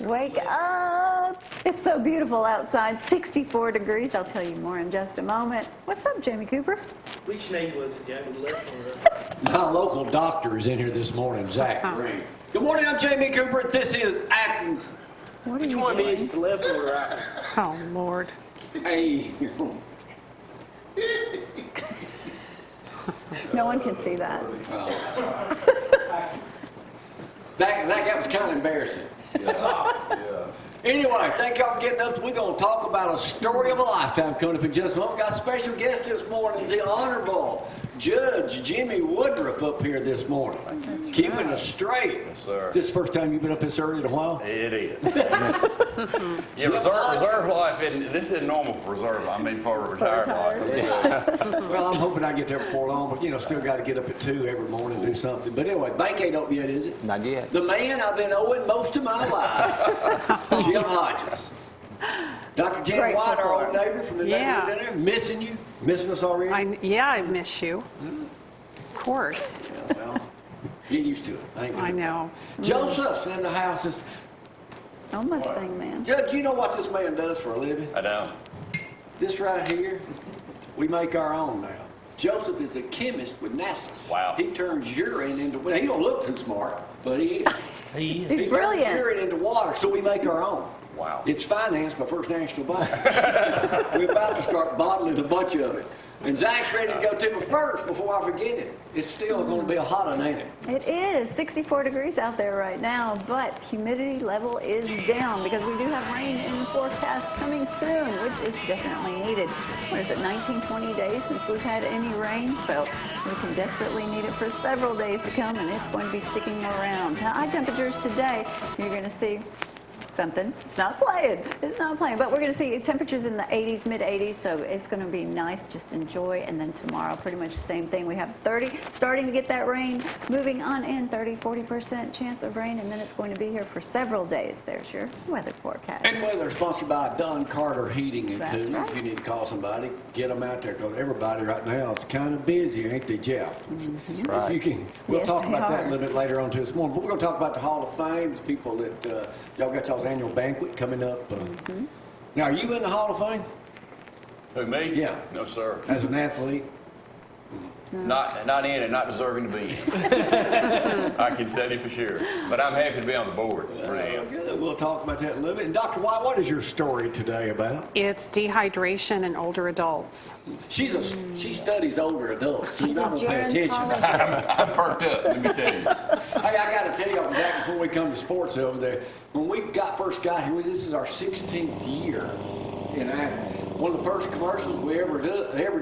Wake up. It's so beautiful outside, 64 degrees. I'll tell you more in just a moment. What's up, Jamie Cooper? Which name was it, Jamie? Left or right? My local doctor is in here this morning, Zack. Good morning, I'm Jamie Cooper. This is Atkins. Which one is it, the left or the right? Oh, Lord. Hey. No one can see that. That was kind of embarrassing. Anyway, thank y'all for getting up. We're going to talk about a story of a lifetime coming up in just a moment. Got a special guest this morning, the Honorable Judge Jimmy Woodroof up here this morning. Keeping us straight. Yes, sir. This is the first time you've been up this early in a while? It is. Yeah, reserve life, this isn't normal for reserve. I mean, for retired life. Well, I'm hoping I get there before long, but, still got to get up at 2 every morning and do something. But anyway, bank ain't open yet, is it? Not yet. The man I've been owing most of my life, Jim Hodges. Dr. Jen White, our old neighbor from the neighborhood down there, missing you? Missing us already? I miss you. Of course. Yeah, well, get used to it. I know. Joseph's in the house. Oh, Mustang man. Judge, you know what this man does for a living? I know. This right here, we make our own now. Joseph is a chemist with NASA. Wow. He turns urine into, well, he don't look too smart, but he is. He is. He's brilliant. Turns urine into water, so we make our own. Wow. It's financed by First National Bank. We're about to start bottling a bunch of it. And Zack's ready to go to me first before I forget it. It's still going to be a hot one, ain't it? It is 64 degrees out there right now, but humidity level is down because we do have rain in the forecast coming soon, which is definitely needed. What is it, 19, 20 days since we've had any rain? So we can desperately need it for several days to come, and it's going to be sticking around. Now, high temperatures today, you're going to see something. It's not playing. It's not playing. But we're going to see temperatures in the 80s, mid-80s, so it's going to be nice. Just enjoy. And then tomorrow, pretty much the same thing. We have 30, starting to get that rain, moving on in, 30, 40% chance of rain, and then it's going to be here for several days. There's your weather forecast. And weather sponsored by Don Carter Heating and That's Cooling. right. If you need to call somebody, get them out there, because everybody right now is kind of busy, ain't they, Jeff? That's right. If you can, we'll Yes, talk they about that are. a little bit later on this morning. But we're going to talk about the Hall of Fame, the people that, y'all got y'all's annual banquet coming up. Now, are you in the Hall of Fame Who, me? Yeah. No, sir. as an athlete? Not in and not deserving to be. I can tell you for sure. But I'm happy to be on the board. Really am. Good. We'll talk about that in a little bit. And Dr. White, what is your story today about? It's dehydration in older adults. She studies older adults, so you don't pay attention. I'm perked up, let me tell you. Hey, I got to tell you, Zack, before we come to sports over there, when we first got here, this is our 16th year in Athens. One of the first commercials we ever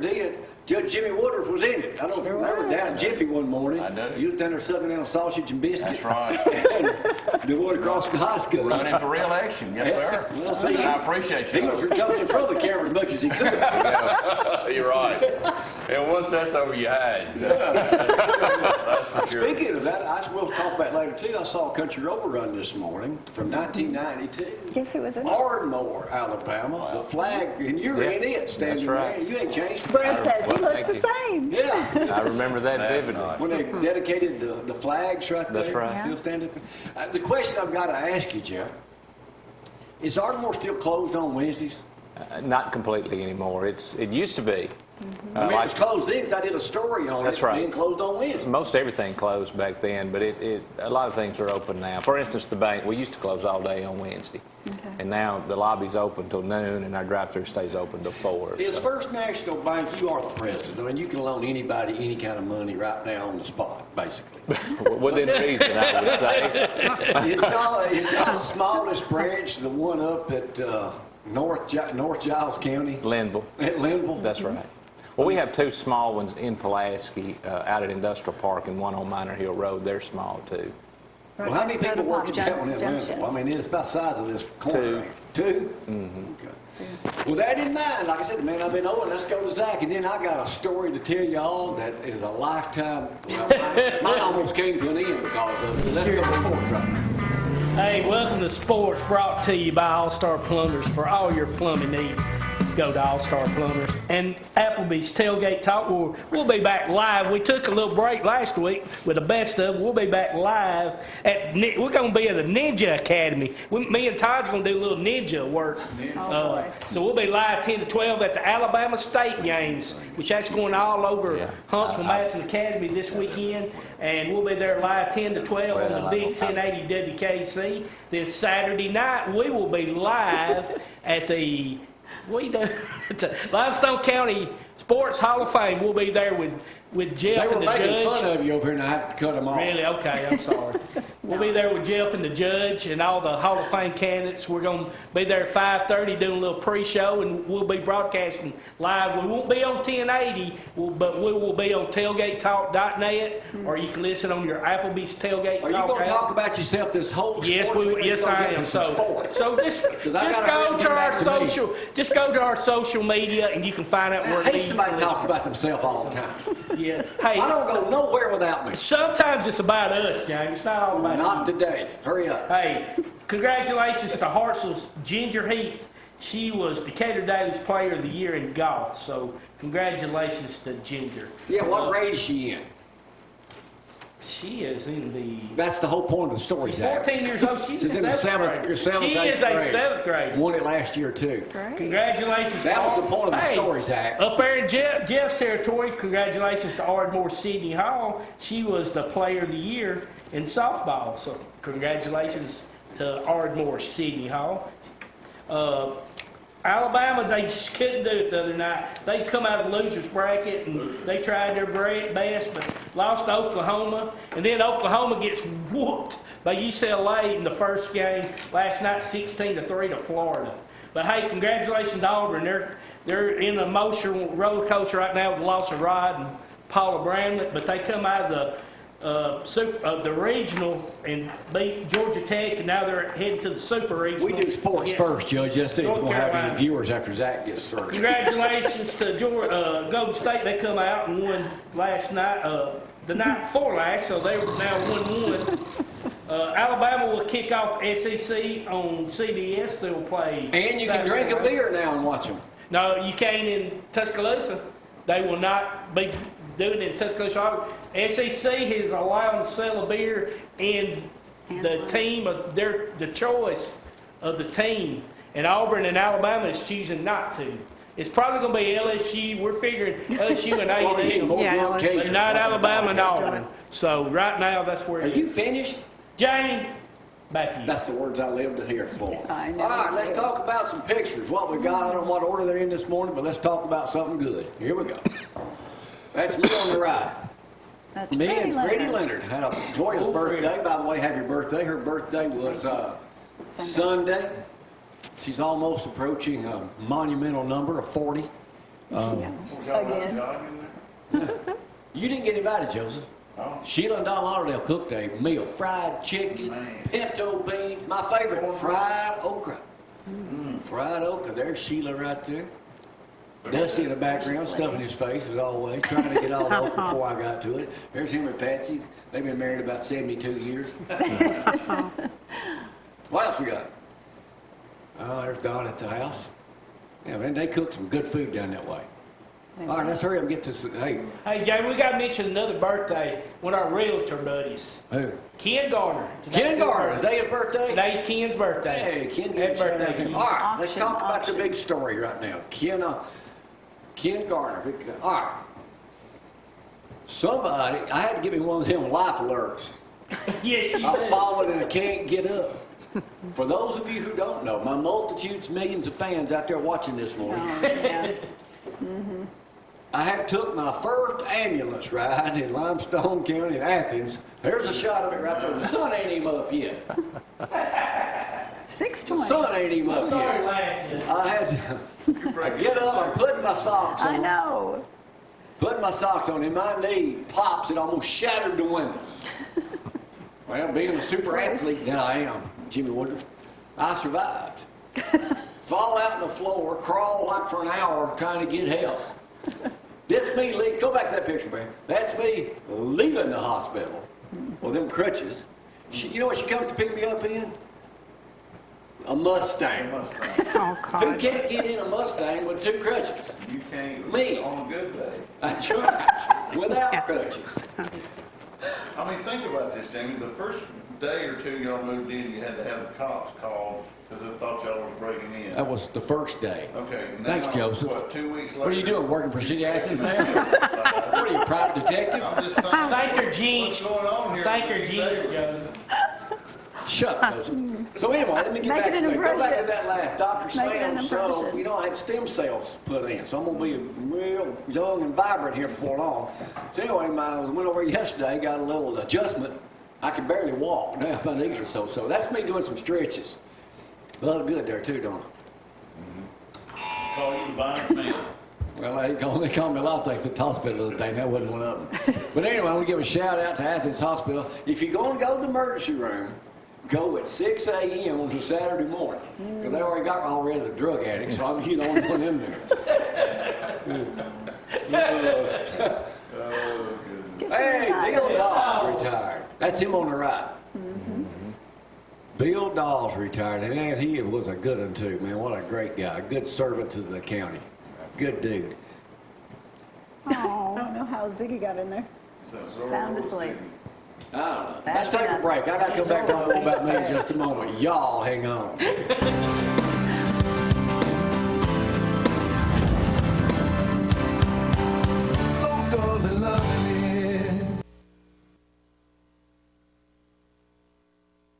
did, Judge Jimmy Woodroof was in it. I don't know if you remember down in Jiffy one morning. I do. He was down there sucking down a sausage and biscuit. That's right. And the one across the high school. Running for re-election, yes, sir. Well, see, I appreciate you. He was jumping in front of the camera as much as he could. Yeah, you're right. And once that's over, you hide. That's for sure. Speaking of that, I will talk about it later too. I saw a country overrun this morning from 1992. Yes, it was in Ardmore, Alabama. The flag, and you're in it, standing That's right. there. You ain't changed. Brad says he Well, looks thank the you. same. Yeah. I remember that That's vividly. nice. When they dedicated the flags right there. That's right. Still standing. The question I've got to ask you, Jeff, is Ardmore still closed on Wednesdays? Not completely anymore. It used to be. I mean, it was closed then 'cause I did a story on That's it right. being closed on Wednesdays. Most everything closed back then, but a lot of things are open now. For instance, the bank, we used to close all day on Wednesday. Okay. And now the lobby's open till noon and our drive-thru stays open till 4. Is so. First National Bank, you are the president. I mean, you can loan anybody any kind of money right now on the spot, basically. Within reason, I would say. Is y'all's smallest branch the one up at North Giles County? Linville. At Linville? That's right. Well, we have 2 small ones in Pulaski, out at Industrial Park, and one on Minor Hill Road. They're small, too. Well, how many people work at that one in Junction. Linville? I mean, it's about the size of this corner. 2. 2? Mm-hmm. Okay. With that in mind, like I said, man, I've been owing. Let's go to Zack. And then I got a story to tell y'all that is a lifetime. Well, mine almost came to an end because of it. Let's go to sports right now. Hey, welcome to Sports, brought to you by All-Star Plumbers for all your plumbing needs. go to All-Star Plumbers. And Applebee's Tailgate Talk, we'll be back live. We took a little break last week with the best of. We'll be back live. We're going to be at the Ninja Academy. Me and Todd's going to do a little ninja work. So we'll be live 10 to 12 at the Alabama State Games, which that's going all over Huntsville Madison Academy this weekend. And we'll be there live 10 to 12 on the big 1080 WKC. This Saturday night, we will be live at the Limestone County Sports Hall of Fame. We'll be there with Jeff and the judge. They were making fun of you over here, and I had to cut them off. Really? Okay, I'm sorry. We'll be there with Jeff and the judge and all the Hall of Fame candidates. We're going to be there at 5:30 doing a little pre-show, and we'll be broadcasting live. We won't be on 1080, but we will be on tailgatetalk.net, or you can listen on your Applebee's Tailgate Talk. Are you going to talk about yourself this whole Yes, I am. So just go to our social media, and you can find out where. I hate somebody talks about themselves all the time. Yeah. Hey, I don't go nowhere without me. Sometimes it's about us, James. It's not all about you. Not today. Hurry up. Hey, congratulations to Hartsville's Ginger Heath. She was Decatur Daily's Player of the Year in golf. So congratulations to Ginger. Yeah, what grade is she in? She is in the... That's the whole point of the story, She's Zack. 14 years old. She's in the seventh grade. She is a seventh grade. Won it last year, too. Great. Congratulations. That was the point of the story, Zack. Up there in Jeff's territory, congratulations to Ardmore Sydney Hall. She was the Player of the Year in softball. So congratulations to Ardmore Sydney Hall. Alabama, they just couldn't do it the other night. They come out of the loser's bracket, and they tried their best, but lost to Oklahoma. And then Oklahoma gets whooped by UCLA in the first game last night, 16-3 to Florida. But hey, congratulations to Auburn. They're in an emotional roller coaster right now with the loss of Rod and Paula Bramlett, but they come out of the regional and beat Georgia Tech, and now they're heading to the super regional. We do sports first, Judge. Just see if we're going to have any viewers after Zack gets started. Congratulations to Golden State. They come out and won last night, the night before last, so they were now 1-1. Alabama will kick off SEC on CBS. They'll play. And you can drink a beer now and watch them. No, you can't in Tuscaloosa. They will not be doing it in Tuscaloosa. SEC is allowed to sell a beer, and the team of the choice of the team. And Auburn and Alabama is choosing not to. It's probably going to be LSU. We're figuring LSU and A&M, but not Alabama and Auburn. So right now, that's where. Are you finished? Jamie, back to you. That's the words I live to hear for. I know. All right, let's talk about some pictures. What we got, I don't know what order they're in this morning, but let's talk about something good. Here we go. That's me on the right. That's Me and Freddie Leonard. Leonard had a joyous birthday. By the way, happy birthday. Her birthday was Sunday. She's almost approaching a monumental number of 40. Again. You didn't get invited, Joseph. Oh. Sheila and Don Lauderdale cooked a meal. Fried chicken, pinto beans, my favorite, fried okra. Fried okra. There's Sheila right there. Dusty in the background, stuffing his face as always, trying to get all the okra before I got to it. There's him and Patsy. They've been married about 72 years. What else we got? Oh, there's Don at the house. Yeah, man, they cook some good food down that way. All right, let's hurry up and get this. Hey, Jay, we got to mention another birthday. One of our realtor buddies. Who? Ken Garner. Ken Garner. Today's his birthday? Today's Ken's birthday. Hey, Ken. Happy birthday, Ken. All right, let's talk about the big story right now. Ken Garner. All right. Somebody, I had to give him one of them life alerts. Yes, you I've did. fallen and I can't get up. For those of you who don't know, my multitudes, millions of fans out there watching this morning, I had took my first ambulance ride in Limestone County in Athens. There's a shot of it right there. The sun ain't even up yet. 620. The sun ain't even up Sorry, yet. lad. I had to get up, I'm putting my socks on. I know. Putting my socks on, and my knee pops, it almost shattered the windows. Well, being the super athlete that I am, Jimmy Woodroof, I survived. Fall out on the floor, crawl like for an hour trying to get help. This me, go back to that picture, man. That's me leaving the hospital with them crutches. You know what she comes to pick me up in? A Mustang. Oh, Who God. can't get in a Mustang with 2 crutches? You can't. Me. On a good day. That's right. Without crutches. I mean, think about this, Jamie. The first day or two y'all moved in, you had to have the cops called because they thought y'all was breaking in. That was the first day. Okay. Thanks, now, Joseph. What, 2 weeks later? What are you doing, working for City Athens now? What are you, private detective? I'm just saying. Thank her, What's Jeans. going on here? Thank her, Jeans, Joe. Shut up, Joseph. So anyway, let me get Make back it to an that. Go back to impression. that last. Dr. Make it an Sam, so, impression. you know, I had stem cells put in, so I'm going to be real young and vibrant here before long. So anyway, I went over yesterday, got a little adjustment. I can barely walk now, my knees are so. That's me doing some stretches. A lot of good there too, don't it? Call you the Bama man. Well, they called me a lot of things at the hospital the other day, and that wasn't one of them. But anyway, I want to give a shout out to Athens Hospital. If you're going to go to the emergency room, go at 6 a.m. on a Saturday morning, because they already got all rid of the drug addicts, so I'm the only one in there. Oh, goodness. Hey, Bill Dawes retired. That's him on the right. Bill Dawes retired, and man, he was a good one too, man. What a great guy, a good servant to the county. Good dude. I don't know how Ziggy got in there. Sound asleep. I don't know. Let's take a break. I got to go back to talk about me in just a moment. Y'all hang on.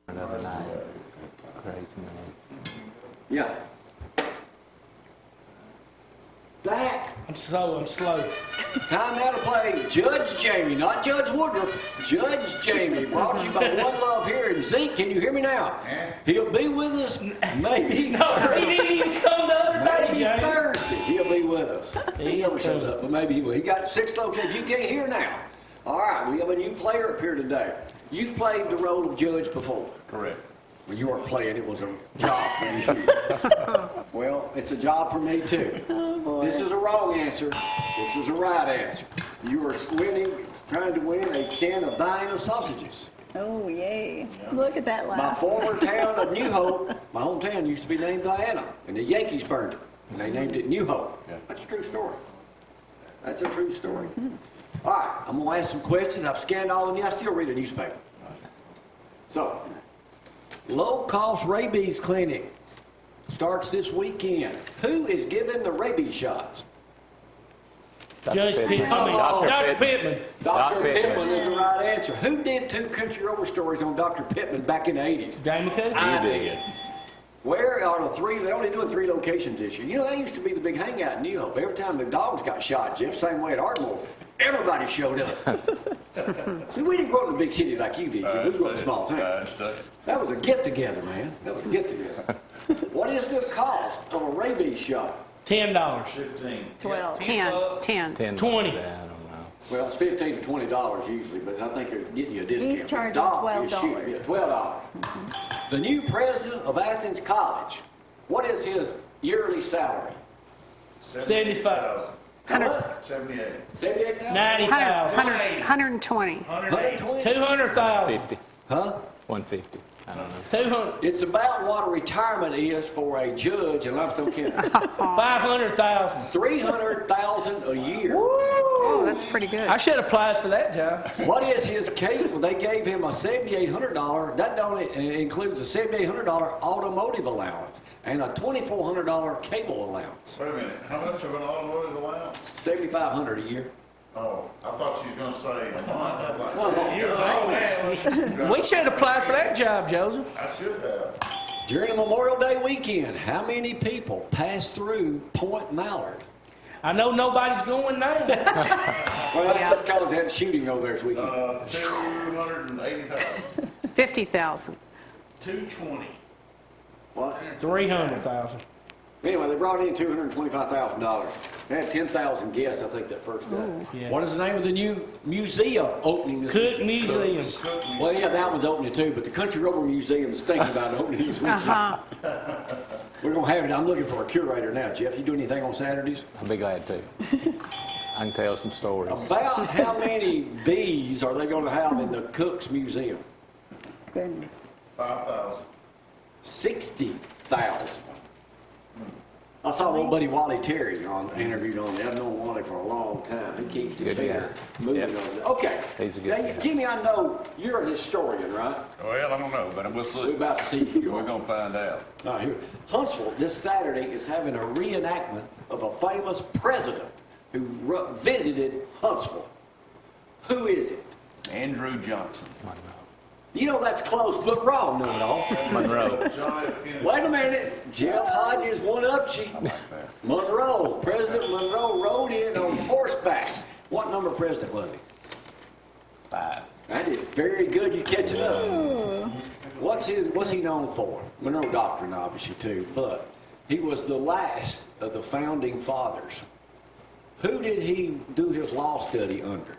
Another night. Crazy man. Yeah. Zack, I'm slow. it's time now to play Judge Jamie, not Judge Woodroof. Judge Jamie, brought to you by One Love here. And Zeke, can you hear me now? He'll be with us maybe No, he didn't even come the other day, maybe James. Thursday. He'll be with us. He never shows up, but maybe he will. He got 6 locations. You can't hear now. All right, we have a new player up here today. You've played the role of judge before. Correct. When you weren't playing, it was a job for you. Well, it's a job for me too. This is a wrong answer. This is a right answer. You are trying to win a can of Vienna sausages. Oh, yay. Look at that My laugh. former town of New Hope, my hometown used to be named Vienna, and the Yankees burned it, and they named it New Hope. Yeah. That's a true story. That's a true story. All right, I'm going to ask some questions. I've scanned all of you. I still read a newspaper. So, low-cost rabies clinic starts this weekend. Who is giving the rabies shots? Judge Pittman. Dr. Pittman. Dr. Pittman Pittman. is the right answer. Who did 2 country road stories on Dr. Pittman back in the 80s? Jamie Cook. I did. Where are the 3? They're only doing 3 locations this year. You know, that used to be the big hangout in New Hope. Every time the dogs got shot, Jeff, same way at Ardmore, everybody showed up. See, we didn't grow up in a big city like you did. We grew up in a small town. That was a get-together, man. That was a get-together. What is the cost of a rabies shot? $10. 15. 12. 10. 10. 20. I don't know. Well, it's $15 to $20 usually, but I think they're getting you a discount. He's charging Dog is $12. shooting. Yeah, $12. The new president of Athens College, what is his yearly salary? 75. 78. 78,000? 90,000. 120. 120? 200,000. 50. Huh? 150. I don't know. 200. It's about what a retirement is for a judge in Limestone County. 500,000. 300,000 a year. Oh, that's pretty good. I should have applied for that job. What is his case? Well, they gave him a $7,800. That don't includes a $7,800 automotive allowance and a $2,400 cable allowance. Wait a minute. How much of an automotive allowance? $7,500 a year. Oh, I thought you was going to say a month. I was like, Oh. We should have applied for that job, Joseph. I should have. During the Memorial Day weekend, how many people passed through Point Mallard? I know nobody's going now. Well, that's just because they had a shooting over there this weekend. 280,000. 50,000. 220. What? 300,000. Anyway, they brought in $225,000. They had 10,000 guests, I think, that first day. Yeah. What is the name of the new museum opening this Cook weekend? Museum. Well, yeah, that one's opening too, but the Country Rover Museum is thinking about opening this weekend. Uh-huh. We're going to have it. I'm looking for a curator now, Jeff. You do anything on Saturdays? I'll be glad to. I can tell some stories. About how many bees are they going to have in the Cook's Museum? Goodness. 5,000. 60,000. I saw old buddy Wally Terry interviewed on that. I've known Wally for a long time. He keeps the Good finger guy. moving Yep. on it. Okay. He's a good Now, guy. Jimmy, I know you're a historian, right? Well, I don't know, but we'll see. We're about to see if you We're are. gonna find out. All right, here. Huntsville this Saturday is having a reenactment of a famous president who visited Huntsville. Who is it? Andrew Johnson. You know that's close, but wrong, no, no. Monroe. John F. Kennedy. Wait a minute. Jeff Hodges one up you. Monroe. President Monroe rode in on horseback. What number president was he? 5. That is very good. You catch it up. What's he known for? Monroe Doctrine, obviously, too, but he was the last of the founding fathers. Who did he do his law study under?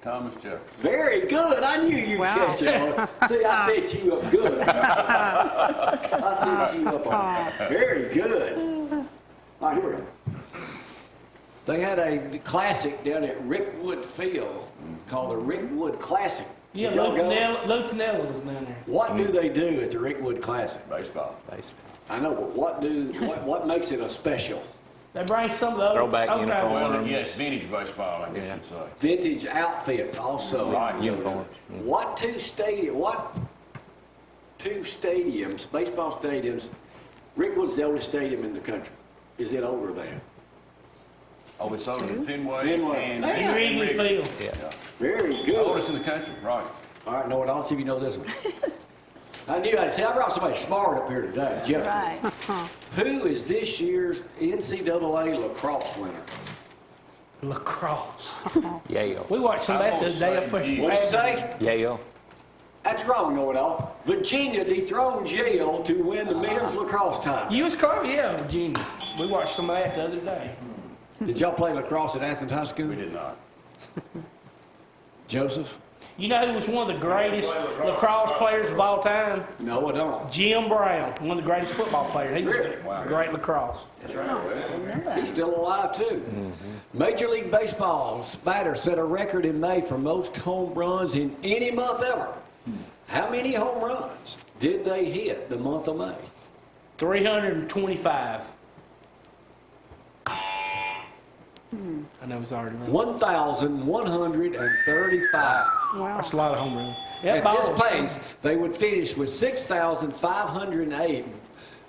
Thomas Jefferson. Very good. I knew you'd Wow. catch it on. See, I set you up good. I set you up on it. Very good. All right, here we go. They had a classic down at Rickwood Field called the Rickwood Classic. Yeah, Did y'all go? Lou Pinella was down there. What do they do at the Rickwood Classic? Baseball. Baseball. I know, but what makes it a special? They bring some of the Throwback old time- uniform. Well, yes, vintage baseball, I guess Yeah. you'd say. Vintage outfits also. Right, uniforms. What two stadiums, baseball stadiums, Rickwood's the oldest stadium in the country. Is it older than? Oh, it's older than Fenway Fenway. and Man. And Wrigley Field. Yeah. Very good. Oldest in the country, right. All right, know it. I'll see if you know this one. I knew I'd say I brought somebody smart up here today, Jeff. Right. Who is this year's NCAA lacrosse winner? Lacrosse. Yale. We watched some of that the other day up What there. What did you say? Yale. That's wrong, know it all. Virginia dethroned Yale to win the men's lacrosse title. You was close, yeah, Virginia. We watched some of that the other day. Did y'all play lacrosse at Athens High School? We did not. You Joseph? know who was one of the greatest lacrosse players of all time? No, I don't. Jim Brown, one of the greatest football players. He was Really? great lacrosse. He's still alive, too. Major League Baseball's batter set a record in May for most home runs in any month ever. How many home runs did they hit the month of May? 325. I know it's already wrong. 1,135. Wow. That's a lot of home runs. That At ball this was- pace, they would finish with 6,508.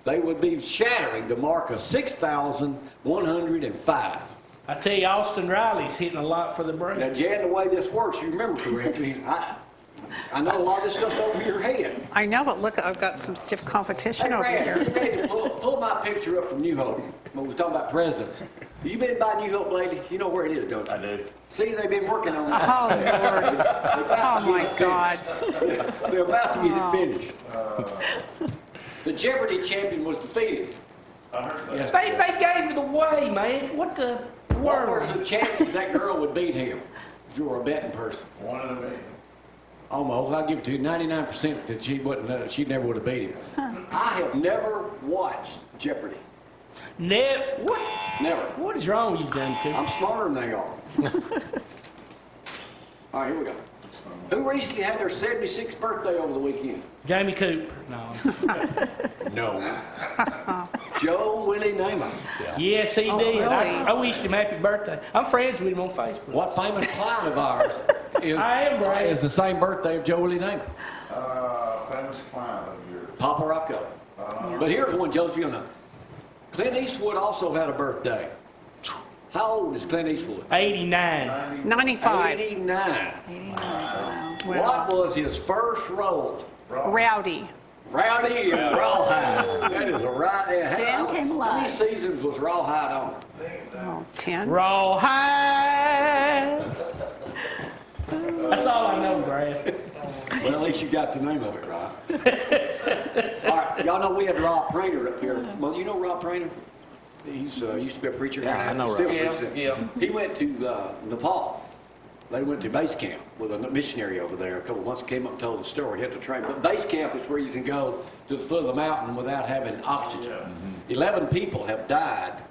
They would be shattering the mark of 6,105. I tell you, Austin Riley's hitting a lot for the Braves. Now, Jan, the way this works, you remember correctly, I know a lot of this stuff's over your head. I know, but look, I've got some stiff competition Hey, over Brad, here. you ready to pull my picture up from New Hope when we was talking about presidents. Have you been by New Hope lately? You know where it is, don't you? I do. See, they've been working on Oh, that. Lord. Oh, my God. They're about to get it finished. The Jeopardy champion was defeated. I heard that. Yes. They gave it away, man. What the What were world? the chances that girl would beat him if you were a betting person? One in a million. Almost. I'll give it to you 99% that she wouldn't. She never would have beat him. I have never watched Jeopardy. What? Never. What is wrong with you, John Cooper? I'm smarter than they are. All right, here we go. Who recently had their 76th birthday over the weekend? Jamie Cooper. No. No. Joe Willie Namath. Yes, he Oh, did. really? I wished him happy birthday. I'm friends with him on Facebook. What famous client of ours I am, Brad. is the same birthday of Joe Willie Namath? Famous client of yours. Papa Rocco. But here's one, Joseph, you know. Clint Eastwood also had a birthday. How old is Clint Eastwood? 89. 95. 89. Well, What was his first role? Rowdy. Rowdy and Rawhide. That is a right. Dan came How alive. many seasons was Rawhide on? Oh, 10. Rawhide. That's all I know, Brad. Well, at least you got the name of it right. All right, y'all know we had Rob Prainer up here. Well, you know Rob Prainer? He's used to be a preacher. Yeah, I know Still Rob. preaches. Yeah. He went to Nepal. They went to base camp with a missionary over there a couple of months. Came up and told the story. He had to train. But base camp is where you can go to the foot of the mountain without having oxygen. 11 people have died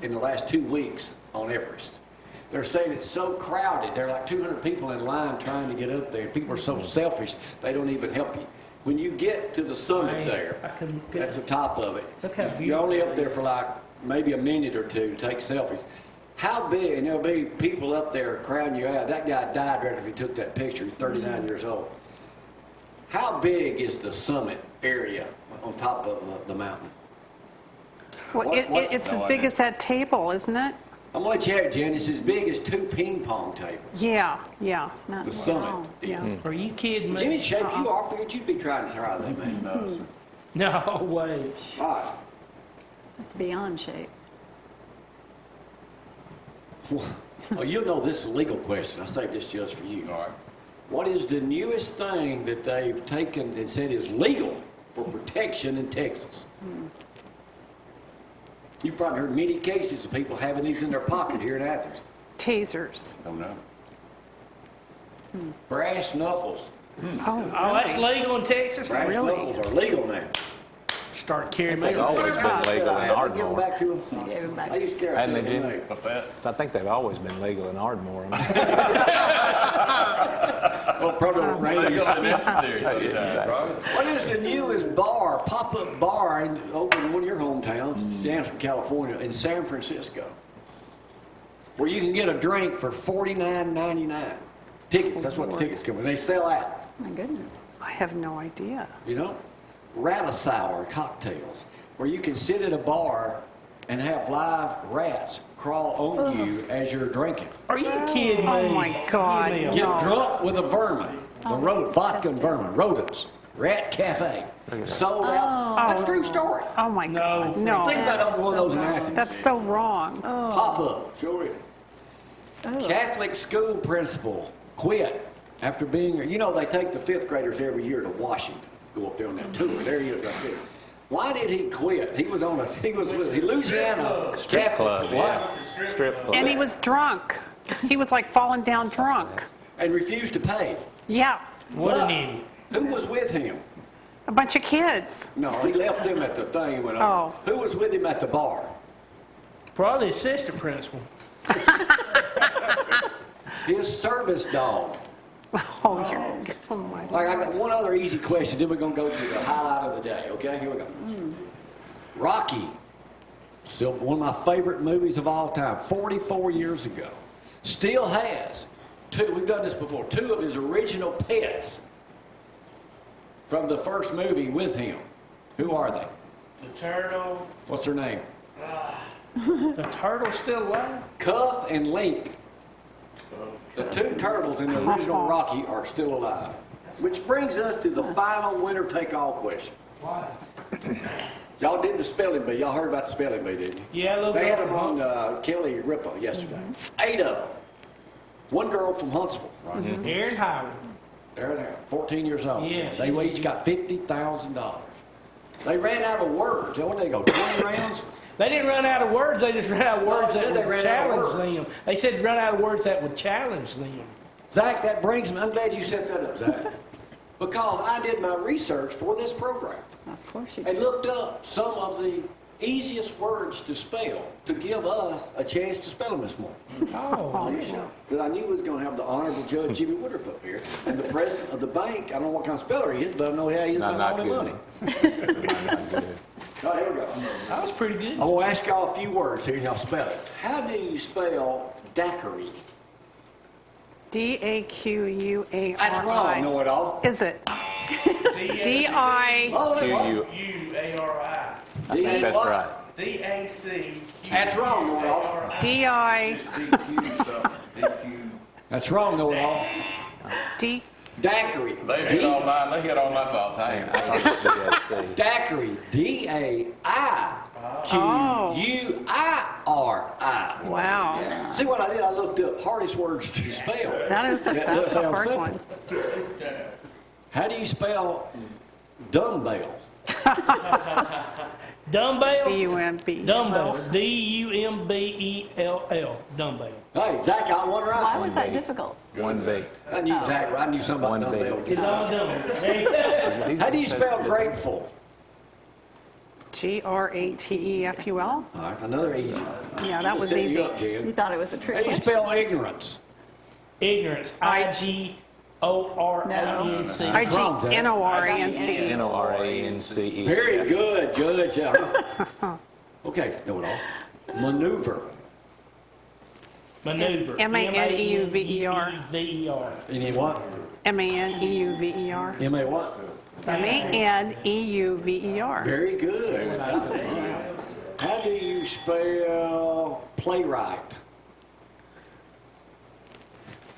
in the last 2 weeks on Everest. They're saying it's so crowded. There are like 200 people in line trying to get up there. People are so selfish, they don't even help you. when you get to the summit Man, there, I couldn't get- that's the top of it. Look how You're only beautiful up there for like maybe a minute or two to take selfies. How big, and there'll be people up there crowding you out. That guy died right after he took that picture. He's 39 years old. How big is the summit area on top of the mountain? Well, What's- it's as no big idea. as that table, isn't it? I'm gonna let you have it, Jen. It's as big as 2 ping pong tables. Yeah. Not The small. summit. is. Yeah. Are you kidding Jimmy, me? the shape you are, figured you'd be trying to try that, man. No, sir. No way. All right. It's beyond shape. Well, you'll know this is a legal question. I saved this just for you. All right. What is the newest thing that they've taken and said is legal for protection in Texas? You've probably heard many cases of people having these in their pocket here in Athens. Tasers. Don't know. Brass knuckles. Oh, Oh, that's really? legal in Texas? Brass Really? knuckles are legal now. Start carrying me. They've always been legal in Give them Ardmore. back to them. Give them back. I used to carry Hadn't they, something Jimmy? like What's that? I think they've always been legal in Ardmore. well, probably Maybe raised. something necessary sometimes, right? What is the newest bar, pop-up bar over in one of your hometowns, Sanford, California, in San Francisco, where you can get a drink for $49.99? Tickets, that's what the tickets come with. They sell out, My goodness. I have no idea. you know? Sour cocktails, where you can sit at a bar and have live rats crawl on you as you're drinking. Are you kidding me? Oh, my God, Give me a- Get No. drunk with a vermin, vodka and vermin, rodents, Rat Cafe, sold out. That's a true story. Oh, my No. God. No. Think about one of those in Athens. That's so wrong. Pop up, sure is. Catholic school principal quit after being, you know, they take the 5th graders every year to Washington, go up there on that tour. There he is right there. Why did he quit? He was with Louisiana Strip club, Catholic, yeah. Strip club. And he was drunk. He was like falling down drunk. and refused to pay. Yeah. What But an idiot. who was with him? A bunch of kids. No, he left them at the thing and went on. Oh. Who was with him at the bar? Probably assistant principal. His service dog. Oh, you're, oh my. Like, I got one other easy question, then we're going to go to the highlight of the day, okay? Here we go. Rocky, still one of my favorite movies of all time, 44 years ago. Still has we've done this before, 2 of his original pets from the first movie with him. Who are they? The turtle. What's their name? The turtle's still alive? Cuff and Link. The 2 turtles in the original Rocky are still alive. Which brings us to the final winner take-all question. Why? Y'all did the spelling bee. Y'all heard about the spelling bee, didn't you? Yeah, a little They bit had them from on Kelly Ripa yesterday. 8 of them. 1 girl from Huntsville. Right? Aaron Howard. There, 14 years old. Yes. They each got $50,000. They ran out of words. What did they go, 20 rounds? They didn't run out of words, they just ran out of words they that said they would ran out of challenge words. them. They said run out of words that would challenge them. Zach, that brings me, I'm glad you set that up, Zach. Because I did my research for this program Of course you and do. looked up some of the easiest words to spell to give us a chance to spell them this morning. Oh, Because I knew we was going to have the Honorable Judge Jimmy Woodroof up here, and the president of the bank. I don't know what kind of speller he is, but I know how he is Not about money. good. Not good. All right, here we go. that was pretty good. I'm going to ask y'all a few words here, and y'all spell it. How do you spell daiquiri? D-A-Q-U-A-R-I. That's wrong, know-it-all. Is it? D-I. Oh, that's wrong. U-A-R-I. I think that's what? right. D-A-C. That's wrong, know-it-all. D-I. DQ stuff, DQ. That's wrong, know-it-all. D. Daiquiri. They hit all my thoughts. I ain't. I thought it was DAC. Daiquiri. D-A-I-Q-U-I-R-I. Wow. See what I did? I looked up hardest words to spell. That's a sounds hard simple. one. How do you spell dumbbell? Dumbbell? D-U-M-B. Dumbbell. D-U-M-B-E-L-L. Dumbbell. Hey, Zach got one right. Why was that difficult? 1B. I knew Zach. I knew something about 1B. dumbbell. It's all dumbbell. How do you spell grateful? G-R-A-T-E-F-U-L? All right, another easy. Yeah, that was Set you easy. up, Jen. You thought it was a How trick do you question? spell ignorance? Ignorance. I-G-O-R-A-N-C-E. O-R-A-N-C. wrong, Zack. N-O-R-A-N-C. Norance. Very good, Judge. Yeah. Okay, know it all. Maneuver. Maneuver. M-A-N-E-U-V-E-R. M-A-N-E-U-V-E-R. Any what? M-A-N-E-U-V-E-R. M-A what? M-A-N-E-U-V-E-R. Very good. How do you spell playwright?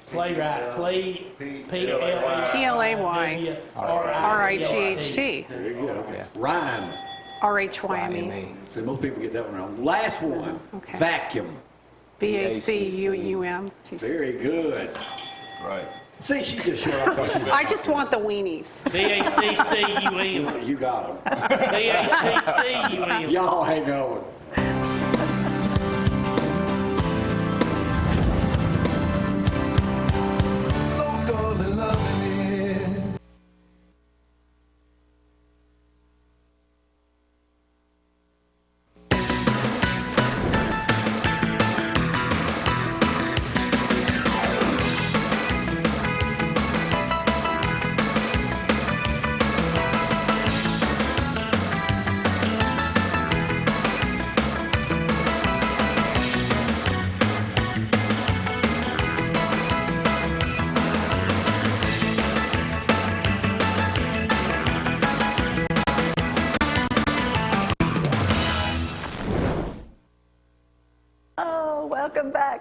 Playwright. Play. P-L-A-Y. P-L-A-Y. R-I-G-H-T. Very good. Okay. Rhyme. R-H-Y-M-E. So most people get that one wrong. Last one. Okay. Vacuum. V-A-C-U-U-M. Very good. Right. See, she just showed up. I just want the weenies. V-A-C-C-U-M. You got them. V-A-C-C-U-M. Y'all hang on.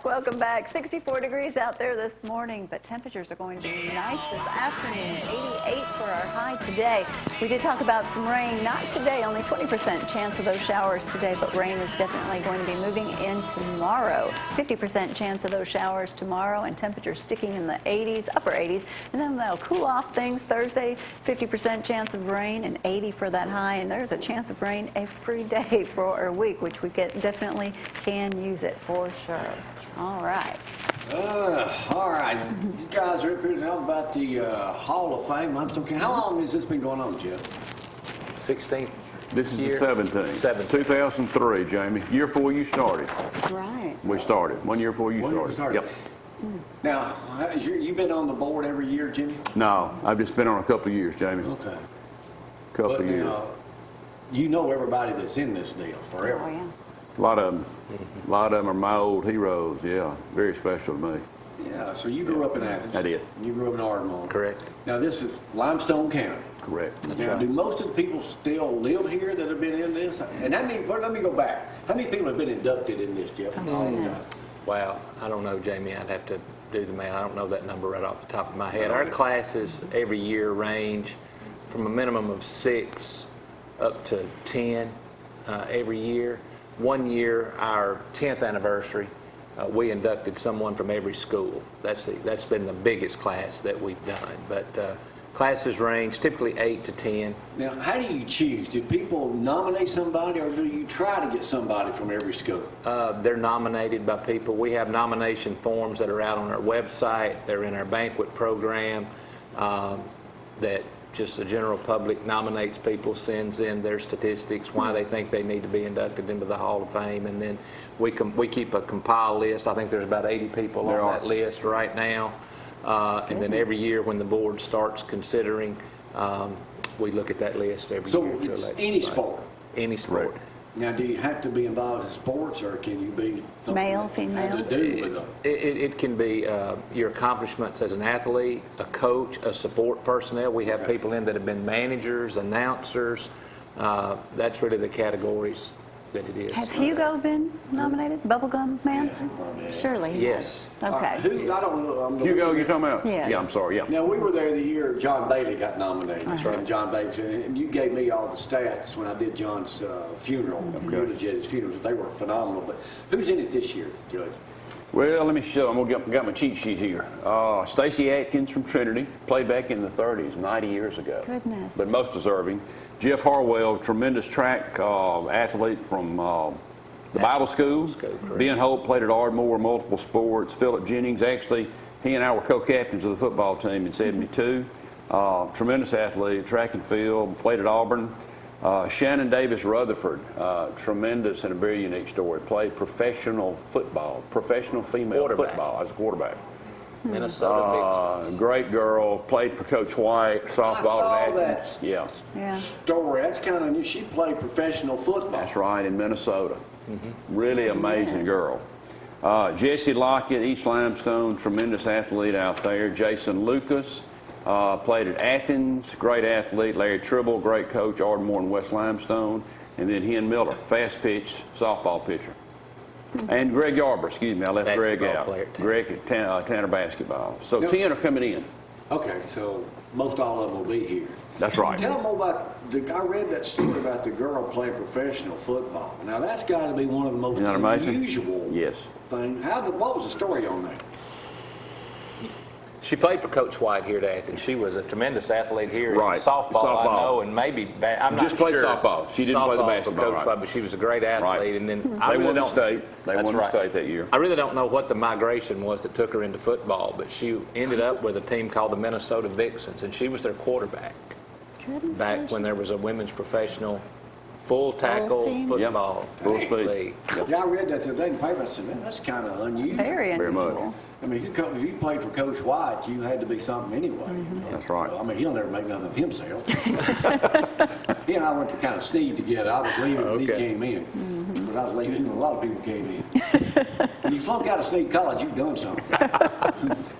Welcome back. 64 degrees out there this morning, but temperatures are going to be nice this afternoon. 88 for our high today. We did talk about some rain. Not today, only 20% chance of those showers today, but rain is definitely going to be moving in tomorrow. 50% chance of those showers tomorrow, and temperatures sticking in the 80s, upper 80s, and then they'll cool off things Thursday. 50% chance of rain and 80 for that high, and there's a chance of rain every day for a week, which we definitely can use it for sure. All right. All right. You guys are up here to talk about the Hall of Fame. I'm still kidding. How long has this been going on, Jeff? 16th. This is year. the 17th. 17th. 2003, Jamie. Year before you started. Right. We started. 1 year before you started. Yep. Now, you've been on the board every year, Jimmy? No, I've just been on a couple of years, Jamie. Okay. Couple of years. Now, you know everybody that's in this deal forever. Oh, yeah. A lot of them are my old heroes. Yeah, very special to me. Yeah, so you grew up in Athens. I did. You grew up in Ardmore. Correct. Now, this is Limestone County. Correct. Now, do most of the people still live here that have been in this? And let me go back. How many people have been inducted in this, Jeff? Well, I don't know, Jamie. I'd have to do the math. I don't know that number right off the top of my head. Our classes every year range from a minimum of 6 up to 10 every year. 1 year, our 10th anniversary, we inducted someone from every school. That's been the biggest class that we've done. But classes range typically 8 to 10. Now, how do you choose? Do people nominate somebody, or do you try to get somebody from every school? They're nominated by people. We have nomination forms that are out on our website. They're in our banquet program that just the general public nominates people, sends in their statistics, why they think they need to be inducted into the Hall of Fame, and then we keep a compiled list. I think there's about 80 people on that list right now. And then every year when the board starts considering, we look at that list every year. So it's any sport? Any sport. Right. Now, do you have to be involved in sports, or can you be Male, something that has female? to do with them? It can be your accomplishments as an athlete, a coach, a support personnel. We have people in that have been managers, announcers. That's really the categories that it is. Has Hugo been nominated? Bubblegum Man? Surely he Yes. has. Okay. Who, I don't know. Hugo, you're talking about? Yeah. Yeah, I'm sorry, yeah. Now, we were there the year John Bailey got nominated. That's right. John Bailey, and you gave me all the stats when I did John's funeral, eulogy at his funeral. They were phenomenal. But who's in it this year, Judge? Well, let me show. Got my cheat sheet here. Stacy Atkins from Trinity, played back in the 30s, 90 years ago. Goodness. But most deserving. Jeff Harwell, tremendous track athlete from the Bible School. Ben Holt played at Ardmore, multiple sports. Philip Jennings, actually, he and I were co-captains of the football team in '72. Tremendous athlete, track and field, played at Auburn. Shannon Davis Rutherford, tremendous and a very unique story. Played professional football, professional female football as a quarterback. Minnesota Vixens. Great girl, played for Coach White, softball I saw at Athens. that. Yeah, Yeah. Story. That's kind of new. She played professional football. that's right, in Minnesota. Really amazing girl. Jesse Lockett, East Limestone, tremendous athlete out there. Jason Lucas played at Athens, great athlete. Larry Tribble, great coach, Ardmore and West Limestone. And then Hen Miller, fast pitch softball pitcher. And Greg Yarborough, excuse me, I left Greg Basketball out. player, too. Greg at Tanner basketball. So No. 10 are coming in. Okay, so most all of them will be here. That's right. Tell them about I read that story about the girl playing professional football. Now that's got to be one of the most Isn't that amazing? unusual Yes. things. What was the story on that? She played for Coach White here at Athens. She was a tremendous athlete here. Right. In softball, Softball. I know, and maybe I'm not Just played sure. softball. She didn't play the Softball for basketball, Coach right. White, but she was a great athlete. Right. And then They won the state. They That's won the right. state that year. I really don't know what the migration was that took her into football, but she ended up with a team called the Minnesota Vixens, and she was their quarterback Goodness back gracious. when there was a women's professional full tackle team? football Full speed. league. Yeah, I read that the other day in the paper. I said, man, that's kind of unusual. Very Very much. unusual. I mean, if you played for Coach White, you had to be something anyway. Mm-hmm. You know? That's right. So, I mean, he'll never make nothing of himself. He and I went to kind of Steve together. I was leaving when he Okay. came in. Mm-hmm. But I was leaving when a lot of people came in. When you flunk out of State College, you've done something.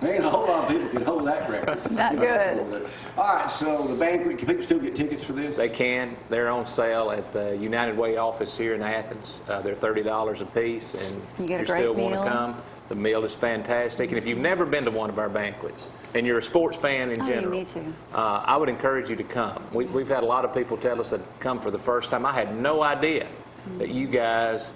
There ain't a whole lot of people can hold that record. Not good. All right, so the banquet, can people still get tickets for this? They can. They're on sale at the United Way office here in Athens. They're $30 a piece, and You get a you great still want meal. to come. The meal is fantastic, and if you've never been to one of our banquets, and you're a sports fan in Oh, you general, need to. I would encourage you to come. We've had a lot of people tell us that come for the first time. I had no idea that you guys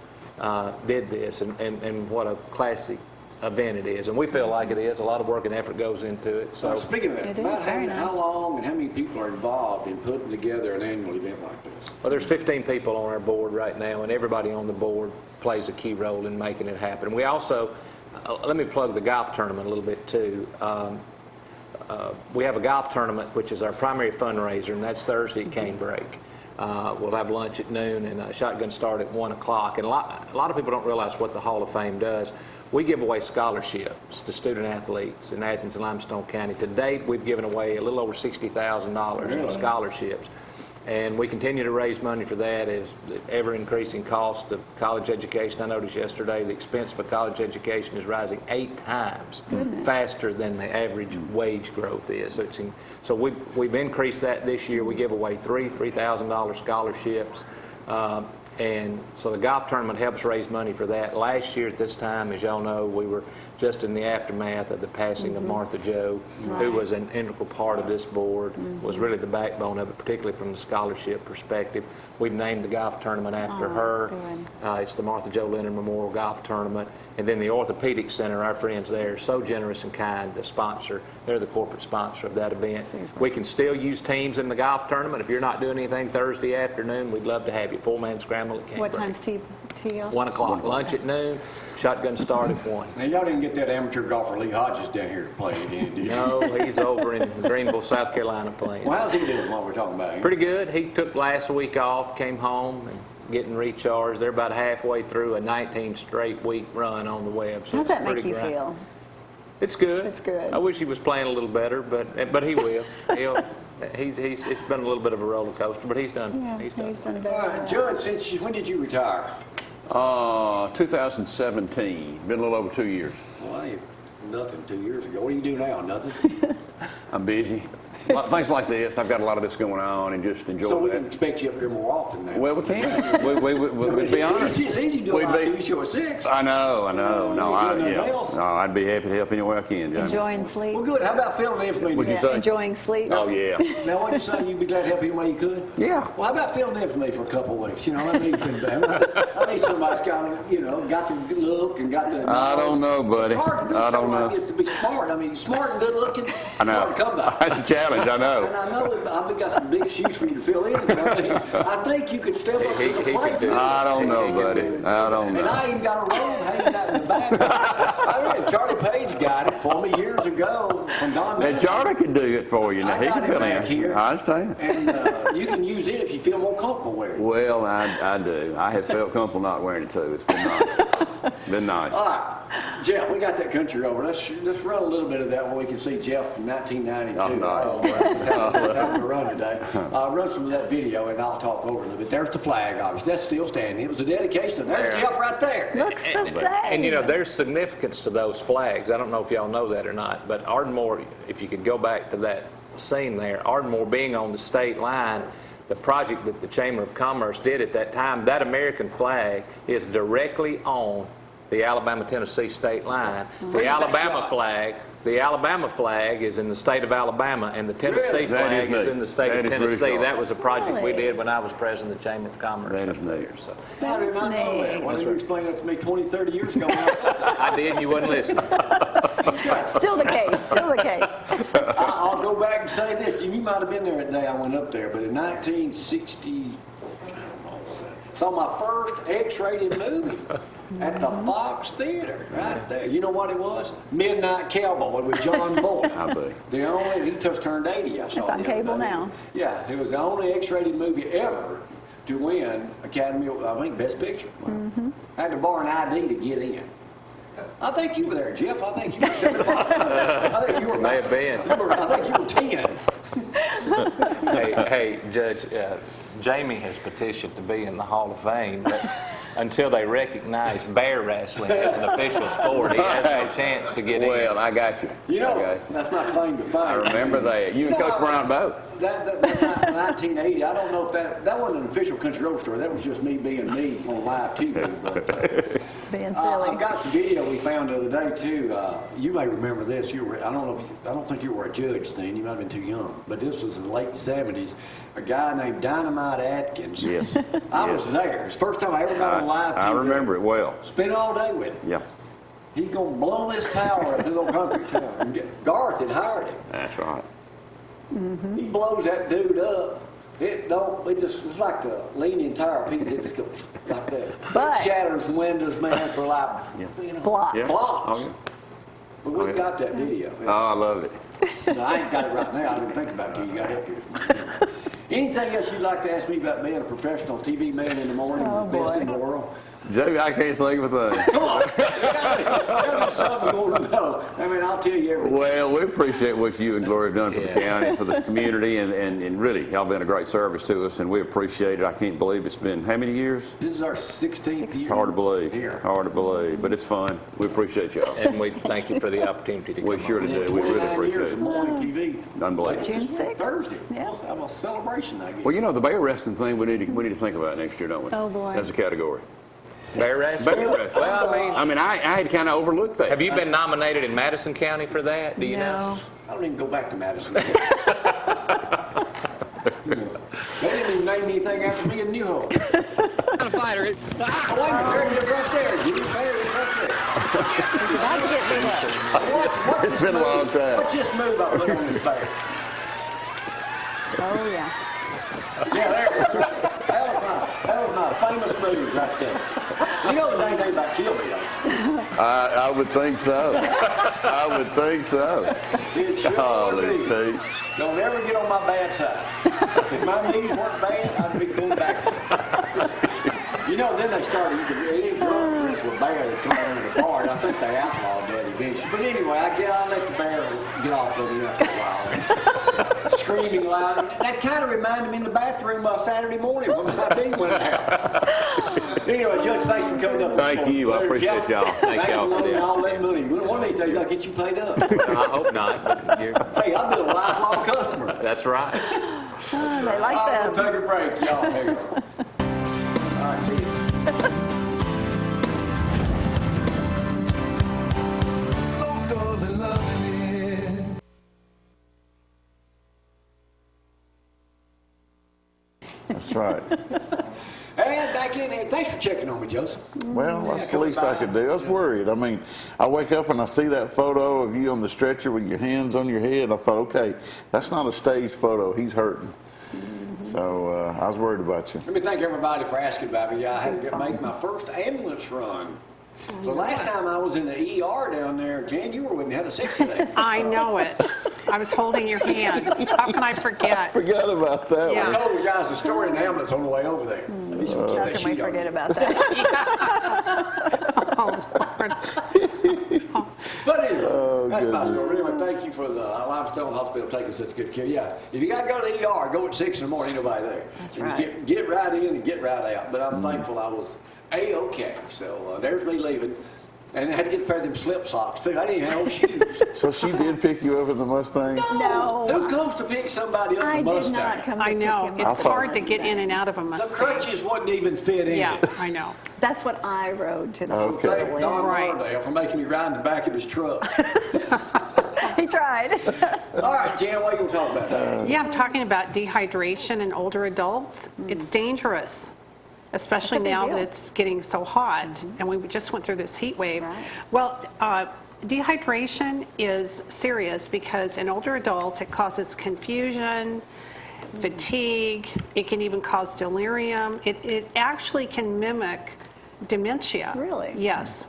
did this, and what a classic event it is, and we feel like it is. A lot of work and effort goes into it. So So speaking of that, It is about very how nice. long and how many people are involved in putting together an annual event like this? well, there's 15 people on our board right now, and everybody on the board plays a key role in making it happen. We also, let me plug the golf tournament a little bit too. We have a golf tournament, which is our primary fundraiser, and that's Thursday at Canebrake. We'll have lunch at noon and a shotgun start at 1 o'clock. And a lot of people don't realize what the Hall of Fame does. We give away scholarships to student athletes in Athens and Limestone County. To date, we've given away a little over $60,000 in scholarships. And we continue to raise money for that as the ever-increasing cost of college education. I noticed yesterday the expense for college education is rising 8 times faster than the average wage growth is. So we've increased that this year. We give away $3,000 scholarships. And so the golf tournament helps raise money for that. Last year at this time, as y'all know, we were just in the aftermath of the passing of Martha Joe, who was an integral part of this board, was really the backbone of it, particularly from the scholarship perspective. We've named the golf tournament after her. good. It's the Martha Joe Leonard Memorial Golf Tournament. And then the Orthopedic Center, our friends there, are so generous and kind to sponsor. They're the corporate sponsor of that event. Super. We can still use teams in the golf tournament. If you're not doing anything Thursday afternoon, we'd love to have you. Full-man scramble at Canebrake. What time's tee off? 1 o'clock. Lunch at noon, shotgun start at 1. Now, y'all didn't get that amateur golfer Lee Hodges down here to play again, did you? No, he's over in Greenville, South Carolina playing. Well, how's he doing while we're talking about him? Pretty good. He took last week off, came home, and getting recharged. They're about halfway through a 19 straight week run on the web. So How does it's that make pretty you grind. feel? It's good. It's good. I wish he was playing a little better, but he will. It's been a little bit of a roller coaster, but he's done. Yeah, He's done. he's done a All better right, job. Judge, when did you retire? 2017. Been a little over 2 years. Well, nothing 2 years ago. What do you do now? Nothing? I'm busy. Things like this. I've got a lot of this going on and just enjoy So we that. can expect you up here more often now. Well, we can. We'd be honored. It's easy to do a We'd live be- TV show at 6. I know. No, You doing nothing else? no, I'd be happy to help any way I can, Johnny. Enjoying sleep? Well, good. How about filling in for me? What'd you today? say? Enjoying sleep? Oh, yeah. Now, what you say? You'd be glad to help any way you could? Yeah. Well, how about filling in for me for a couple of weeks? You know, I need I need somebody's got the look and got the. I don't know, buddy. It's hard to do I don't something like know. this to be smart. I mean, smart and good looking. I know. Hard to come by. That's a challenge, I And know. I know I've got some big shoes for you to fill in. I think you could step up to the He could plate. do it. I don't know, buddy. I don't And know. I even got a robe hanging out in the back. I read Charlie Page got it. for me years ago from Don And Madison. Charlie could do it for you. Now, I he got can it fill back in. here. I understand. And you can use it if you feel more comfortable wearing it. Well, I do. I have felt comfortable not wearing it too. It's been nice. Been nice. All right, Jeff, we got that country over. Let's run a little bit of that where we can see Jeff from 1992. Oh, nice. That's how we run today. Run some of that video and I'll talk over a little bit. There's the flag, obviously. That's still standing. It was a dedication. There's Jeff right there. Looks the same. And you know, there's significance to those flags. I don't know if y'all know that or not, but Ardmore, if you could go back to that scene there, Ardmore being on the state line, the project that the Chamber of Commerce did at that time, that American flag is directly on the Alabama-Tennessee state line. The Alabama flag is in the state of Alabama, and the Tennessee Really? flag is in the state of That is really Tennessee. sharp. That was a project we Really? did when I was president of the Chamber of Commerce. That is up there, neat. so. I did not know that. Why didn't you explain that to me 20, 30 years ago? I did, and you wasn't listening. Still the case. Still the case. I'll go back and say this. Jim, you might have been there that day I went up there, but in 1960, saw my first X-rated movie at the Fox Theater, right there. You know what it was? Midnight Cowboy with John Boyd. I bet. He just turned 80, I saw It's on the other cable day. now. Yeah, it was the only X-rated movie ever to win Academy, I think, Best Picture. I had to borrow an ID to get in. I think you were there, Jeff. I think you were 75. I think you were. May have been. I think you were 10. Hey, Judge, Jamie has petitioned to be in the Hall of Fame, but until they recognize bear wrestling as an official sport, he has no chance to get in. Well, I got you. You know, I got you. that's my claim to fame. I remember that. You and Coach Brown both. That 1980, I don't know if that wasn't an official country road story. That was just me being me on live TV. But, Being silly. I've got some video we found the other day too. You may remember this. I don't think you were a judge then. You might have been too young. But this was in the late 70s. A guy named Dynamite Atkins. Yes. I was there. It's the first time I ever got on live TV. I remember it well. Spent all day with him. Yeah. He's gonna blow this tower up, this old concrete tower. And Garth had hired him. That's right. He blows that dude up. It's like the leaning tower piece. It just goes like that. But- It shatters windows, man, for like, Blocks. Yeah. blocks. Oh, yeah. But we got that video. Oh, I love it. No, I ain't got it right now. I didn't think about it till you got up here. Anything else you'd like to ask me about being a professional TV man in the morning, Oh, the best boy. in the world? Joe, I can't think of a thing. Come on. There's something you want to know. I mean, I'll tell you everything. Well, we appreciate what you and Gloria have done for the county, for the community, and really, y'all been a great service to us, and we appreciate it. I can't believe it's been how many years? This is our 16th year. Hard to believe. Here. Hard to believe, but it's fun. We appreciate y'all. And we thank you for the opportunity to come We on. surely do. We really 29 appreciate years it. of morning TV. Unbelievable. June 6th. Thursday. Yeah. We'll have a celebration, I guess. Well, you know, the bear wrestling thing we need to think about next year, don't we? Oh, boy. As a category. Bear wrestling? Bear wrestling. Well, I mean, I had kind of overlooked that. have you been nominated in Madison County for that? Do you know? I don't even go back to Madison. They didn't even name anything after me in New Hope. Not a fighter. Oh, wait a minute, there it is right there. Jimmy Bear is right there. He's about to get beat up. What's It's this been a move? long time. What's this move I put on this bear? Oh, yeah. Yeah, there it was. That was my famous move right there. You know the dang thing about Kill Me, don't you? I would think so. I would think so. It sure Holy would be. Pete. Don't ever get on my bad side. If my knees weren't bad, I'd be going back. You know, then they started, they didn't drunk wrestle a bear that come out of the bar, and I think they outlawed that eventually. But anyway, I let the bear get off of me after a while. Screaming loud. That kind of reminded me in the bathroom Saturday morning when my knee went out. Anyway, Judge, thanks for coming up. Thank you. I appreciate y'all. Thank Thanks y'all for for loaning that. all that money. One of these days, I'll get you paid up. I hope not, but Hey, I've been a lifelong customer. that's right. Oh, they like I'm going them. to take a break, y'all. Hang on. All right, see you. That's right. And back in there. Thanks for checking on me, Joseph. Well, that's the coming least I by. could do. I was worried. I mean, I wake up and I see that photo of you on the stretcher with your hands on your head. I thought, okay, that's not a staged photo. He's hurting. So I was worried about you. Let me thank everybody for asking about me. I had to make my first ambulance run The last time I was in the ER down there, Jan, you were with me, had a sexy day. I know it. I was holding your hand. How can I forget? Forgot about that Yeah. one. I told you guys the story in the ambulance on the way over there. Let me show you How that can we sheet on forget you. about that? Oh, Lord. But anyway, that's my goodness. story. Anyway, thank you for the Limestone Hospital taking such good care. Yeah, if you got to go to the ER, go at 6 in the morning, ain't nobody there. That's And right. you get right in and get right out. But I'm thankful I was A-okay. So there's me leaving. And I had to get a pair of them slip socks, too. I didn't even have no shoes. So she did pick you up in the Mustang? No. Who goes to pick somebody up I in the did Mustang? not come to I pick know. him It's up. hard to get in and out of a The Mustang. crutches wouldn't even fit in Yeah, it. I know. That's what I rode to the Okay. Thank hospital Don Right. Lauderdale for making me ride in the back of his truck. in. He tried. All right, Jan, what are you going to talk about? Yeah, I'm talking about dehydration in older adults. It's dangerous, especially That's a big now deal. that it's getting so hot, and we just went through this heat wave. Right. Well, dehydration is serious because in older adults it causes confusion, fatigue, it can even cause delirium. It actually can mimic dementia. Really? Yes.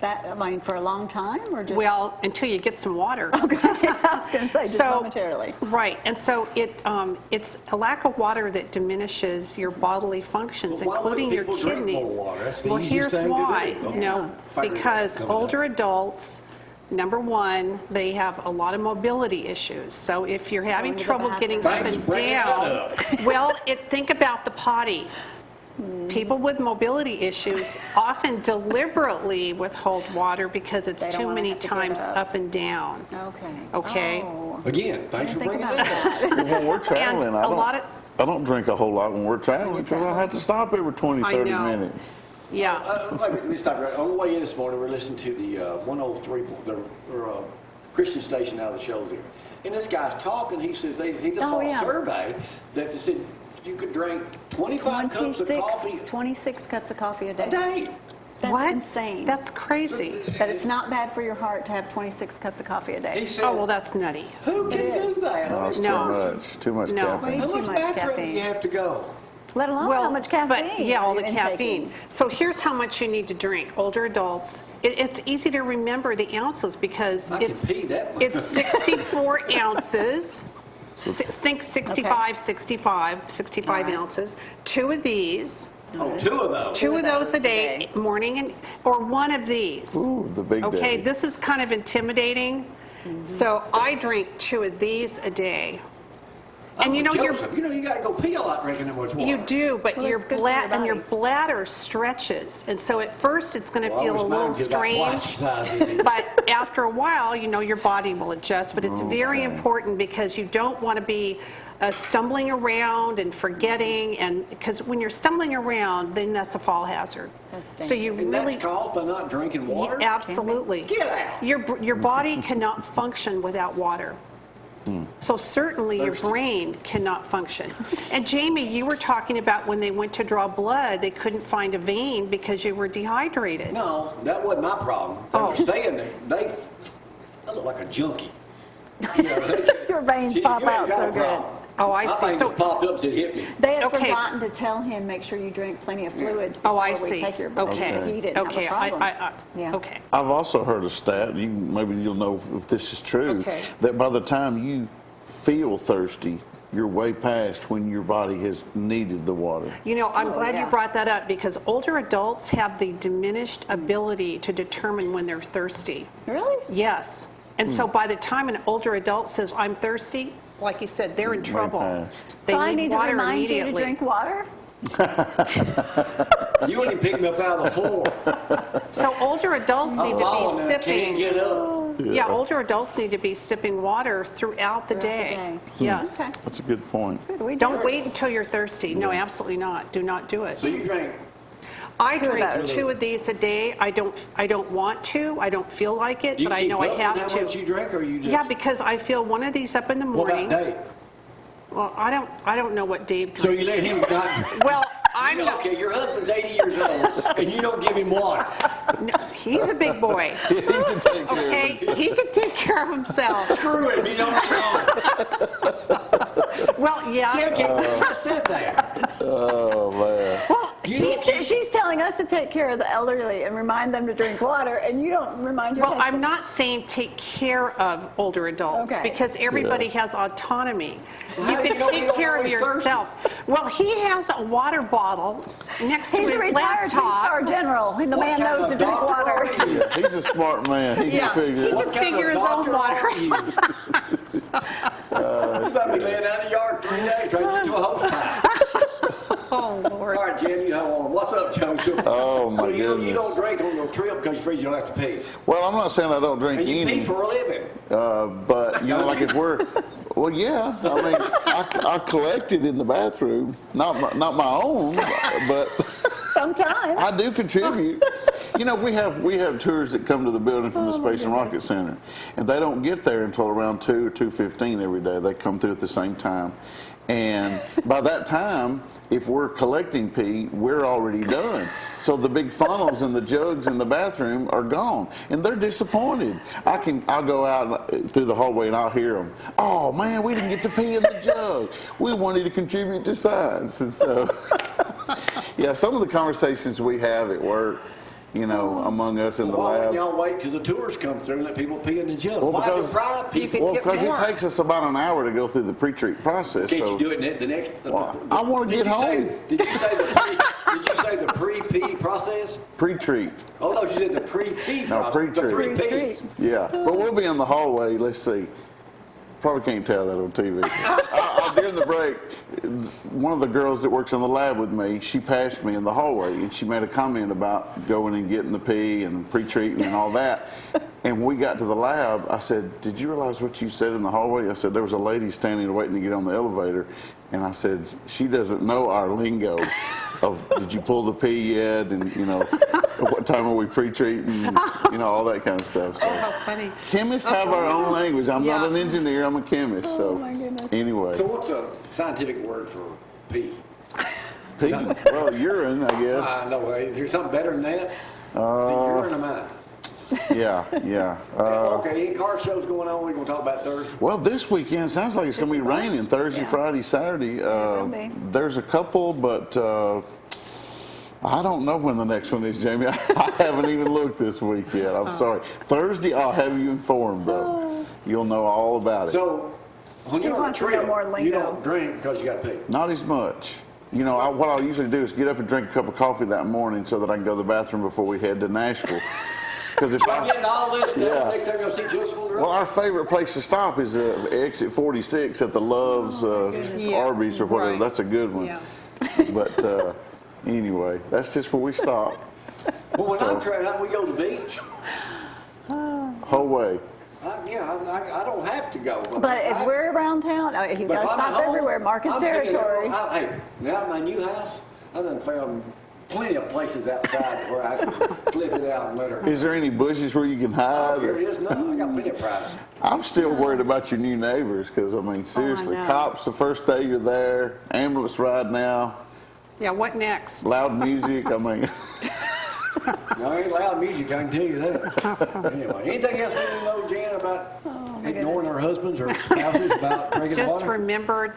That, I mean, for a long time or just? Well, until you get some water. Okay, I was going to say just momentarily. Right, and so it's a lack of water that diminishes your bodily functions, Well, why wouldn't including your people drink more kidneys. water? That's the Well, easiest here's thing to why. do. Okay. No, Figure it because out. Coming older up. adults, number one, they have a lot of mobility issues. So if you're having Going to the trouble getting up Thanks and for bringing that down, up. well, think about the potty. People with mobility issues often deliberately withhold water because it's They don't too wanna many have to get times up. up and down. Okay. Okay. Oh. Again, thanks for Think bringing about that up. that. When we're traveling, a lot of- I don't drink a whole lot when we're traveling because I have to stop every 20, I 30 know. minutes. Yeah. Let me stop right. On the way in this morning, we're listening to the 103, the Christian station out of the shows here. And this guy's talking. He says he just saw a survey that they said you could drink 25 cups of coffee 26 cups of coffee a day. a day. That's What? insane. That's crazy. That it's not bad for your heart to have 26 cups of coffee a day. He said, Oh, well, that's nutty. who can It do is. that? No, it's No. too much No. caffeine. How Too much much bathroom do caffeine. you have to go? Let alone how much caffeine. But yeah, all the you're caffeine. intaking. So here's how much you need to drink. Older adults, it's easy to remember the ounces because I can it's pee that much. it's 64 ounces. Think 65 All right. ounces. Two of these. Oh, two of those. Two of those a day, morning and or one of these. Ooh, the big Okay, day. this is kind of intimidating. So I drink two of these a day. And you know Joseph, you got to go pee a lot drinking that much water. you do, but Well, your it's good for your your body. bladder stretches, and so at first it's going to Well, I feel a wish mine little was about twice strange. the size it is. But after a while, your body will adjust. But it's very important because you don't want to be stumbling around and forgetting, and because when you're stumbling around, then that's a fall hazard. That's So you And really that's caused by not drinking water? absolutely Get out. your body cannot function without water. So certainly your Thirsty. brain cannot function. And Jamie, you were talking about when they went to draw blood, they couldn't find a vein because you were dehydrated. No, that wasn't my problem. They Oh. were staying there. They look like a junkie. Your veins pop you ain't out got so a good. problem. Oh, I My see. thing So- just popped up and said hit me. They had Okay. forgotten to tell him, make sure you drink plenty of fluids Oh, I before we see. take your blood. Okay. He didn't Okay. have a problem. Yeah. Okay. I've also heard a stat, maybe you'll know if this is true, Okay. that by the time you feel thirsty, you're way past when your body has needed the water. I'm glad yeah. you brought that up because older adults have the diminished ability to determine when they're thirsty. Really? Yes. And so by the time an older adult says, I'm thirsty, like you said, they're in Way trouble. past. They So I need need to water remind you to immediately. drink water? You wouldn't pick me up out of the floor. So older adults need I'm to following be that. Can't sipping. get up. Yeah, older adults need to be sipping water throughout the Throughout the day. day. Yes. Okay. That's a good point. Good, we Don't do. wait until you're thirsty. No, absolutely not. Do not do it. So you drank. I Two of drink those. 2 of these a day. I don't want to. I don't feel like it, Do you but I keep know I up have with how much to. you drink, or you just? Yeah, because I fill one of these up in the What morning. about Dave? Well, I don't know what Dave drinks. So you let him not drink? Well, I'm not. Okay, your husband's 80 years old, and you don't give him water. No, he's a big boy. He can take care of Okay, he can take care of himself. Screw him, he's on his own. Well, yeah. I said that. Oh, man. Well, You don't keep- she's telling us to take care of the elderly and remind them to drink water, and you don't remind your Well, husband. I'm not saying take care of older adults, Okay. because everybody has autonomy. You How do can you know take you're care of always thirsty? yourself. Well, he has a water bottle next to He's a his retired two-star laptop. general, and the What man kind knows to of drink doctor water. are you? He's a smart man. He Yeah, can figure he it out. can figure his own water. You better be laying out in the yard 3 days trying to get to a hose pipe. Oh, Lord. All right, Jen, you have on. What's up, Joseph? Oh, my so you goodness. don't drink on your trip because you're afraid you don't have to pee. Well, I'm not saying I don't drink And you any. pee for a living. But, you know, like if we're, well, yeah, I mean, I collect it in the bathroom. Not my own, but Sometimes. I do contribute. You know, we have tours that come to the building from the Space and Rocket Center, and they don't get there until around 2 or 2:15 every day. They come through at the same time. And by that time, if we're collecting pee, we're already done. So the big funnels and the jugs in the bathroom are gone, and they're disappointed. I'll go out through the hallway and I'll hear them. Oh man, we didn't get to pee in the jug. We wanted to contribute to science, and so yeah, some of the conversations we have at work, you know, among us in the Why lab. wouldn't y'all wait till the tours come through and let people pee in the jug? Well, Why because- deprive people? Well, because it takes us about an hour to go through the pre-treat process. Can't so you do it the next? Well, I wanna get home. Did you say the pre-pee process? pre-treat. Oh no, you said the pre-pee No, process. The pre-treat. 3 P's. Yeah, but we'll be in the hallway. Let's see. Probably can't tell that on TV. During the break, one of the girls that works in the lab with me, she passed me in the hallway, and she made a comment about going and getting the pee and pre-treating and all that. And when we got to the lab, I said, "Did you realize what you said in the hallway?" I said, "There was a lady standing waiting to get on the elevator," and I said, "She doesn't know our lingo of did you pull the pee yet, and you know, what time are we pre-treating, you know, all that kind of stuff." So. How funny. Chemists have our own language. I'm not Yeah. an engineer, I'm a chemist. So, my goodness. anyway. So what's a scientific word for pee? Pee, well, urine, I guess. I know. Is there something better than that? The urine of mine. Yeah. Okay, any car shows going on? We're going to talk about Thursday. Well, this weekend sounds like it's going to be raining Thursday, Yeah. Friday, Saturday. will be. There's a couple, but I don't know when the next one is, Jamie. I haven't even looked this week yet. I'm sorry. Thursday, I'll have you informed, though. You'll know all about it. So when He you're on a wants to know trip, more you lingo. don't drink because you got to pee. Not as much. You know, what I'll usually do is get up and drink a cup of coffee that morning so that I can go to the bathroom before we head to Nashville. Because if I'm getting all this stuff Yeah. next time you'll see Joseph on the road. Well, our favorite place to stop is exit 46 at the Love's Yeah. Arby's or whatever. Right. That's a good one. Yeah. But anyway, that's just where we stop. Well, when I'm So- traveling, we go to the beach. Whole way. I don't have to go. But if we're around town, he's But got to if I'm at stop home, everywhere, mark his I'm picking territory. Hey, now at my new house, I done found plenty of places outside where I can flip it out and let her. Is there any bushes where you can Oh, hide? there or- is none. I got plenty of privacy. I'm still worried about your new neighbors because, I mean, seriously, know. cops the first day you're there, ambulance ride now, Yeah, what next? loud music. I mean, No, ain't loud music, I can tell you that. Anyway, anything else we need to know, Jan, about ignoring our husbands or spouses about drinking Just water? remember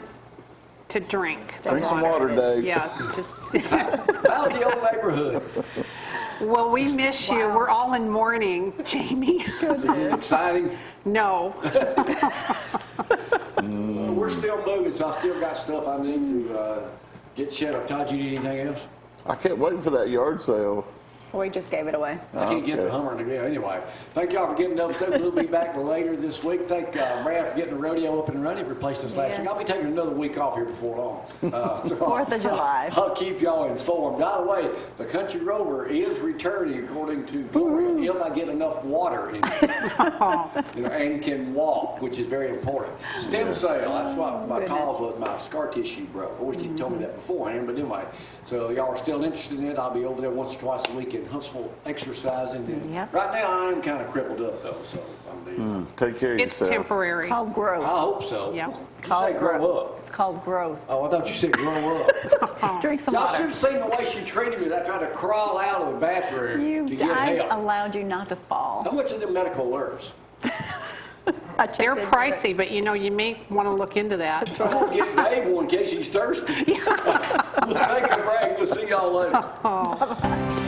to drink. drink some water, Dave. Yeah, just. How's the old neighborhood? Well, we miss you. We're all in mourning, Jamie. Is it exciting? No. Well, we're still moving, so I still got stuff I need to get set up. Todd, you need anything else? I kept waiting for that yard sale. We just gave it away. I can't get the Okay. Hummer again. Anyway, thank y'all for getting those through. We'll be back later this week. Thank Brad for getting the rodeo up and running. Replaced us last Yes. week. I'll be taking another week off here before long. 4th of July. I'll keep y'all informed. By the way, the Country Rover is returning according to Gloria if I get enough water in it. You know, and can walk, which is very important. Stem cell, that's what my cause was. My scar tissue broke. I wish he'd told me that beforehand, but anyway. So y'all are still interested in it. I'll be over there once or twice a week in Huntsville exercising. And Yep. right now I am kind of crippled up though, so I'm Take care of It's yourself. temporary. Called growth. I hope so. Yeah. You say grow up. It's called growth. Oh, I thought you said grow up. Drink some Y'all should water. have seen the way she treated me as I tried to crawl out of the bathroom to get I help. allowed you not to fall. How much are the medical alerts? I checked They're into it. pricey, but you know, you may want to look into that. I'm gonna get Dave one in case he's thirsty. We'll take a break. We'll see y'all later. Oh.